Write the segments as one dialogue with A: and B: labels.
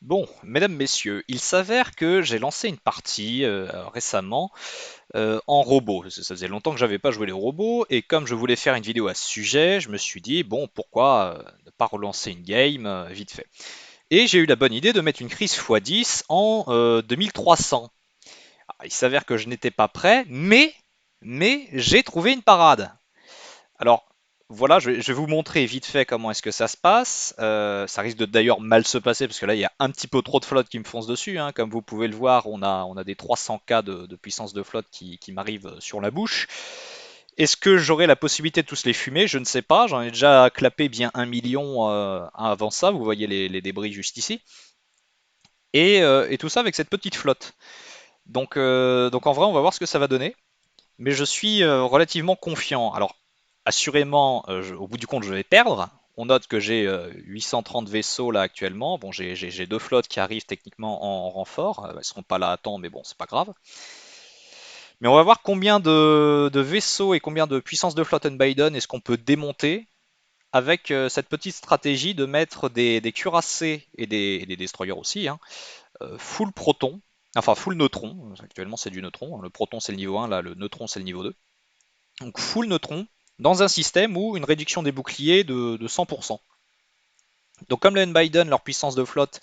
A: Bon, mesdames, messieurs, il s'avère que j'ai lancé une partie récemment en robot. Ça faisait longtemps que j'avais pas joué les robots et comme je voulais faire une vidéo à ce sujet, je me suis dit bon, pourquoi ne pas relancer une game vite fait. Et j'ai eu la bonne idée de mettre une crise x10 en 2300. Alors, il s'avère que je n'étais pas prêt, mais j'ai trouvé une parade. Alors, voilà, je vais vous montrer vite fait comment est-ce que ça se passe. Ça risque de d'ailleurs mal se passer parce que là, il y a un petit peu trop de flotte qui me fonce dessus, hein. Comme vous pouvez le voir, on a des 300K de puissance de flotte qui m'arrivent sur la bouche. Est-ce que j'aurai la possibilité de tous les fumer? Je ne sais pas. J'en ai déjà clapé bien 1 million avant ça. Vous voyez les débris juste ici. Et tout ça avec cette petite flotte. Donc en vrai, on va voir ce que ça va donner. Mais je suis relativement confiant. Alors, assurément, au bout du compte, je vais perdre. On note que j'ai 830 vaisseaux là actuellement. Bon, j'ai deux flottes qui arrivent techniquement en renfort. Elles seront pas là à temps, mais bon, c'est pas grave. Mais on va voir combien de vaisseaux et combien de puissance de flotte Biden est-ce qu'on peut démonter avec cette petite stratégie de mettre des cuirassés et des destroyers aussi, hein, full proton, enfin full neutron. Actuellement, c'est du neutron. Le proton, c'est le niveau 1, là, le neutron, c'est le niveau 2. Donc full neutron, dans un système où une réduction des boucliers de 100%. Donc comme les Biden, leur puissance de flotte,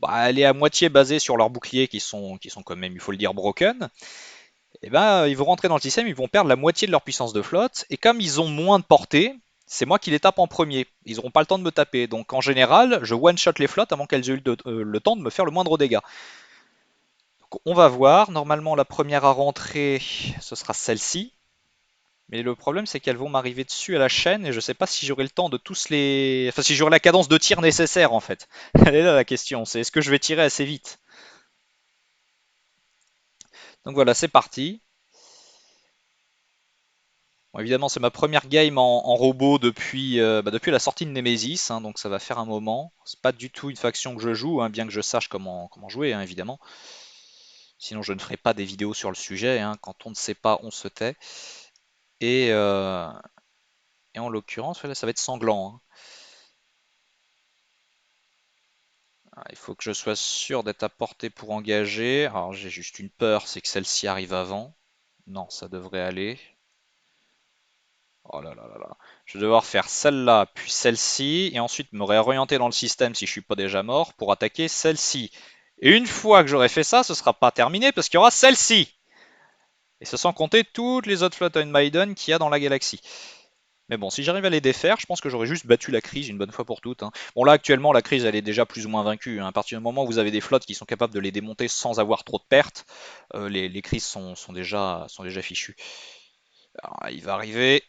A: bah, elle est à moitié basée sur leurs boucliers qui sont quand même, il faut le dire, broken, et ben, ils vont rentrer dans le système, ils vont perdre la moitié de leur puissance de flotte, et comme ils ont moins de portée, c'est moi qui les tape en premier. Ils n'auront pas le temps de me taper. Donc en général, je one-shot les flottes avant qu'elles aient eu le temps de me faire le moindre dégât. Donc, on va voir. Normalement, la première à rentrer, ce sera celle-ci. Mais le problème, c'est qu'elles vont m'arriver dessus à la chaîne et je sais pas si j'aurai le temps de tous les. Enfin, si j'aurai la cadence de tir nécessaire en fait. Elle est là la question, c'est est-ce que je vais tirer assez vite? Donc voilà, c'est parti. Bon, évidemment, c'est ma première game en robot depuis la sortie de Nemesis, hein, donc ça va faire un moment. C'est pas du tout une faction que je joue, hein, bien que je sache comment jouer, hein, évidemment. Sinon, je ne ferai pas des vidéos sur le sujet, hein. Quand on ne sait pas, on se tait. Et, euh, et en l'occurrence, voilà, ça va être sanglant, hein. Il faut que je sois sûr d'être à portée pour engager. Alors j'ai juste une peur, c'est que celle-ci arrive avant. Non, ça devrait aller. Oh là là là là. Je vais devoir faire celle-là, puis celle-ci, et ensuite me réorienter dans le système si je suis pas déjà mort pour attaquer celle-ci. Et une fois que j'aurai fait ça, ce sera pas terminé parce qu'il y aura celle-ci. Et ce sans compter toutes les autres flottes Maiden qu'il y a dans la galaxie. Mais bon, si j'arrive à les défaire, je pense que j'aurais juste battu la crise une bonne fois pour toutes, hein. Bon, là, actuellement, la crise, elle est déjà plus ou moins vaincue, hein. À partir du moment où vous avez des flottes qui sont capables de les démonter sans avoir trop de pertes, les crises sont déjà fichues. Alors, il va arriver.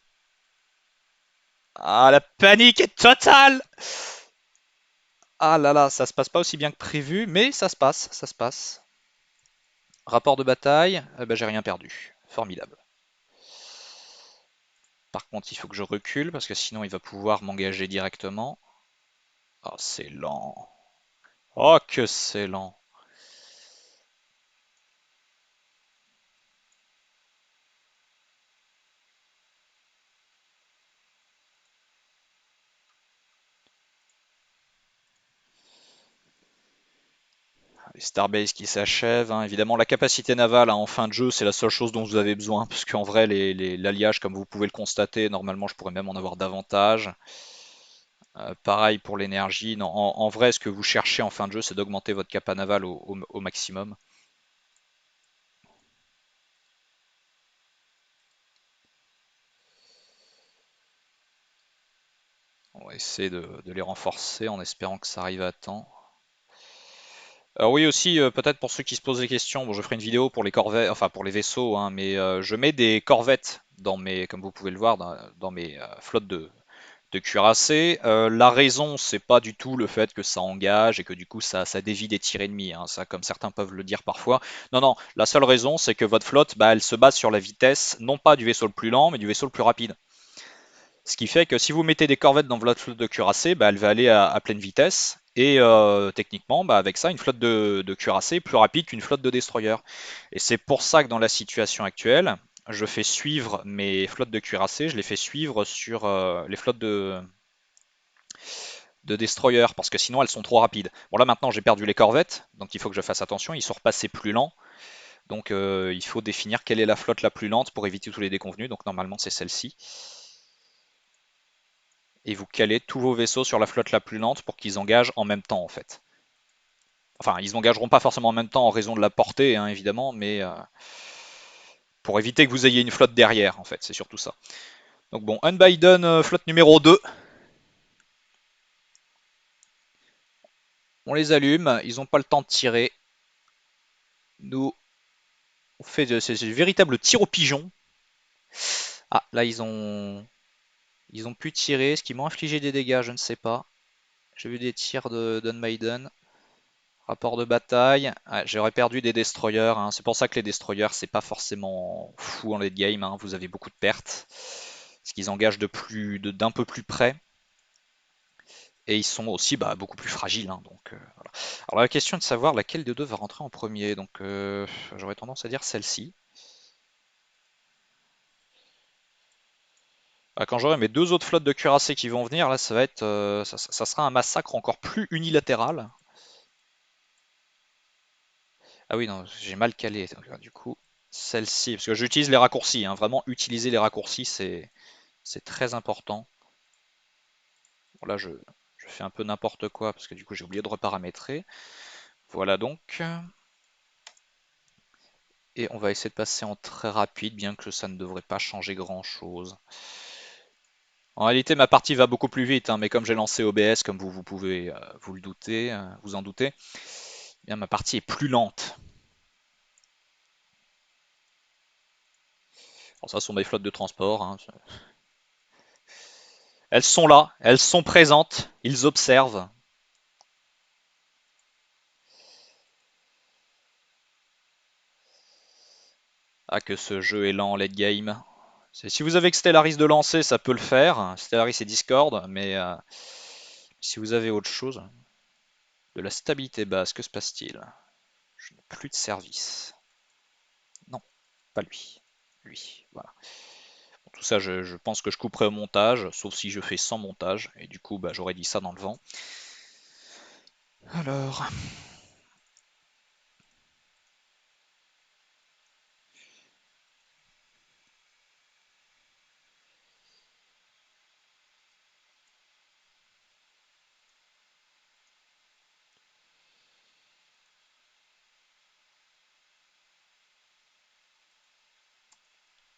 A: Ah, la panique est totale! Ah là là, ça se passe pas aussi bien que prévu, mais ça se passe, ça se passe. Rapport de bataille, ben, j'ai rien perdu. Formidable. Par contre, il faut que je recule parce que sinon il va pouvoir m'engager directement. Oh, c'est lent. Oh, que c'est lent. Les Starbase qui s'achèvent, hein. Évidemment, la capacité navale, hein, en fin de jeu, c'est la seule chose dont vous avez besoin, parce qu'en vrai, l'alliage, comme vous pouvez le constater, normalement, je pourrais même en avoir davantage. Pareil pour l'énergie. Non, en vrai, ce que vous cherchez en fin de jeu, c'est d'augmenter votre capa naval au maximum. On va essayer de les renforcer en espérant que ça arrive à temps. Alors oui aussi, peut-être pour ceux qui se posent des questions, bon, je ferai une vidéo pour les corvettes, enfin pour les vaisseaux, hein, mais je mets des corvettes comme vous pouvez le voir, dans mes flottes de cuirassés. La raison, c'est pas du tout le fait que ça engage et que du coup ça dévie des tirs ennemis, hein, ça comme certains peuvent le dire parfois. Non, non, la seule raison, c'est que votre flotte, bah, elle se base sur la vitesse, non pas du vaisseau le plus lent, mais du vaisseau le plus rapide. Ce qui fait que si vous mettez des corvettes dans votre flotte de cuirassés, bah, elle va aller à pleine vitesse. Et techniquement, bah, avec ça, une flotte de cuirassés est plus rapide qu'une flotte de destroyers. Et c'est pour ça que dans la situation actuelle, je fais suivre mes flottes de cuirassés, je les fais suivre sur les flottes de destroyers, parce que sinon elles sont trop rapides. Bon là maintenant j'ai perdu les corvettes, donc il faut que je fasse attention, ils sont repassés plus lents. Donc il faut définir quelle est la flotte la plus lente pour éviter tous les déconvenus. Donc normalement c'est celle-ci. Et vous calez tous vos vaisseaux sur la flotte la plus lente pour qu'ils engagent en même temps en fait. Enfin, ils engageront pas forcément en même temps en raison de la portée, hein, évidemment, mais pour éviter que vous ayez une flotte derrière, en fait, c'est surtout ça. Donc bon, Unbiden, flotte numéro 2. On les allume, ils n'ont pas le temps de tirer. Nous, on fait c'est du véritable tir au pigeon. Ah, là, ils ont pu tirer. Est-ce qu'ils m'ont infligé des dégâts? Je ne sais pas. J'ai vu des tirs d'Unmaiden. Rapport de bataille. Ouais, j'aurais perdu des destroyers, hein. C'est pour ça que les destroyers, c'est pas forcément fou en late game, hein. Vous avez beaucoup de pertes. Parce qu'ils engagent d'un peu plus près. Et ils sont aussi beaucoup plus fragiles, hein, donc voilà. Alors la question est de savoir laquelle des deux va rentrer en premier. Donc j'aurais tendance à dire celle-ci. Quand j'aurai mes deux autres flottes de cuirassés qui vont venir, là ça va être, ça sera un massacre encore plus unilatéral. Ah oui, non, j'ai mal calé. Donc, du coup, celle-ci, parce que j'utilise les raccourcis, hein, vraiment utiliser les raccourcis, c'est très important. Bon, là je fais un peu n'importe quoi parce que du coup j'ai oublié de reparamétrer. Voilà donc. Et on va essayer de passer en très rapide, bien que ça ne devrait pas changer grand-chose. En réalité, ma partie va beaucoup plus vite, hein, mais comme j'ai lancé OBS, comme vous pouvez vous le douter, vous en douter, eh bien ma partie est plus lente. Alors ça, ce sont des flottes de transport, hein. Elles sont là, elles sont présentes, ils observent. Ah, que ce jeu est lent en late game. Si vous avez que Stellaris de lancer, ça peut le faire. Stellaris et Discord, mais si vous avez autre chose, de la stabilité basse, que se passe-t-il? Je n'ai plus de service. Non, pas lui. Lui, voilà. Bon, tout ça, je pense que je couperai au montage, sauf si je fais sans montage, et du coup, j'aurais dit ça dans le vent. Alors,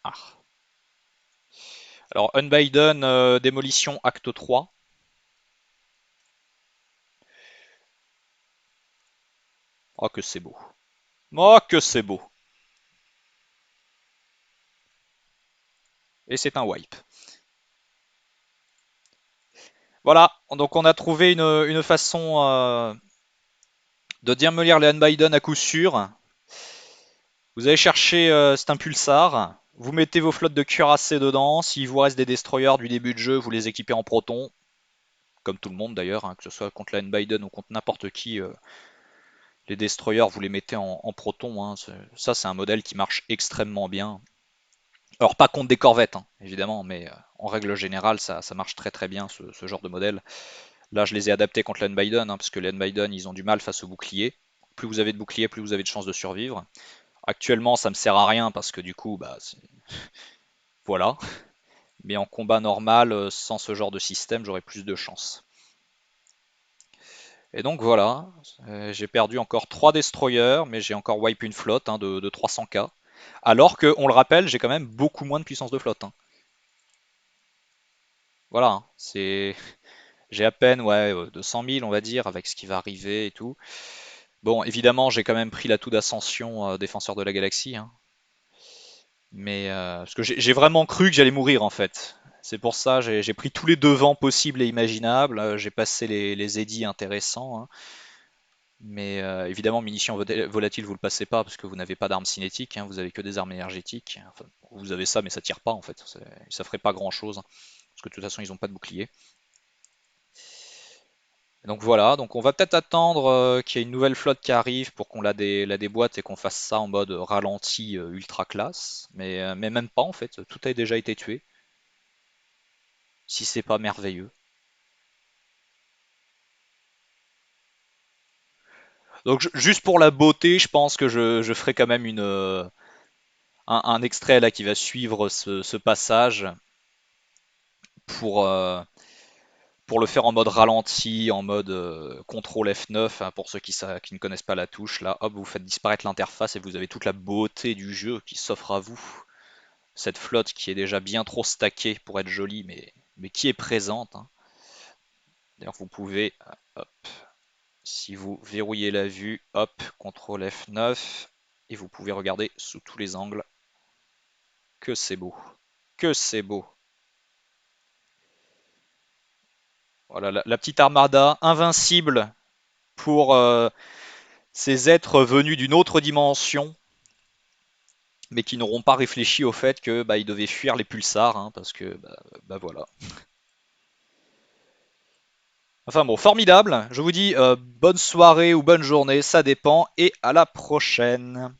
A: ah. Alors Unbiden, démolition acte 3. Oh que c'est beau. Oh que c'est beau. Et c'est un wipe. Voilà, donc on a trouvé une façon de démolir les Unbiden à coup sûr. Vous allez chercher, c'est un pulsar. Vous mettez vos flottes de cuirassés dedans. S'il vous reste des destroyers du début de jeu, vous les équipez en proton. Comme tout le monde d'ailleurs, hein, que ce soit contre la Unbiden ou contre n'importe qui. Les destroyers, vous les mettez en proton, hein. Ça, c'est un modèle qui marche extrêmement bien. Alors, pas contre des corvettes, hein, évidemment, mais en règle générale, ça marche très très bien, ce genre de modèle. Là, je les ai adaptés contre l'Unbiden, hein, parce que les Unbiden, ils ont du mal face au bouclier. Plus vous avez de bouclier, plus vous avez de chances de survivre. Actuellement, ça me sert à rien, parce que du coup, voilà. Mais en combat normal, sans ce genre de système, j'aurais plus de chances. Et donc voilà, j'ai perdu encore 3 destroyers, mais j'ai encore wipe une flotte, hein, de 300k. Alors que, on le rappelle, j'ai quand même beaucoup moins de puissance de flotte, hein. Voilà, hein, j'ai à peine 200 000, on va dire, avec ce qui va arriver et tout. Bon, évidemment, j'ai quand même pris l'atout d'ascension défenseur de la galaxie, hein. Mais parce que j'ai vraiment cru que j'allais mourir en fait. C'est pour ça, j'ai pris tous les devants possibles et imaginables. J'ai passé les édits intéressants, hein. Mais évidemment, munitions volatiles, vous le passez pas parce que vous n'avez pas d'armes cinétiques, hein, vous avez que des armes énergétiques. Enfin, vous avez ça, mais ça tire pas en fait. Ça ferait pas grand chose, hein, parce que de toute façon, ils ont pas de bouclier. Donc voilà, donc on va peut-être attendre qu'il y ait une nouvelle flotte qui arrive pour qu'on la déboîte et qu'on fasse ça en mode ralenti ultra classe. Mais même pas en fait, tout a déjà été tué, si c'est pas merveilleux. Donc juste pour la beauté, je pense que je ferai quand même un extrait là qui va suivre ce passage pour, euh, pour le faire en mode ralenti, en mode CTRL F9, hein, pour ceux qui ne connaissent pas la touche. Là, hop, vous faites disparaître l'interface et vous avez toute la beauté du jeu qui s'offre à vous. Cette flotte qui est déjà bien trop stackée pour être jolie, mais qui est présente, hein. D'ailleurs, vous pouvez, hop, si vous verrouillez la vue, hop, CTRL F9, et vous pouvez regarder sous tous les angles. Que c'est beau. Que c'est beau. Voilà, la petite armada invincible pour ces êtres venus d'une autre dimension, mais qui n'auront pas réfléchi au fait que bah, ils devaient fuir les pulsars, hein, parce que bah voilà. Enfin bon, formidable. Je vous dis bonne soirée ou bonne journée, ça dépend, et à la prochaine.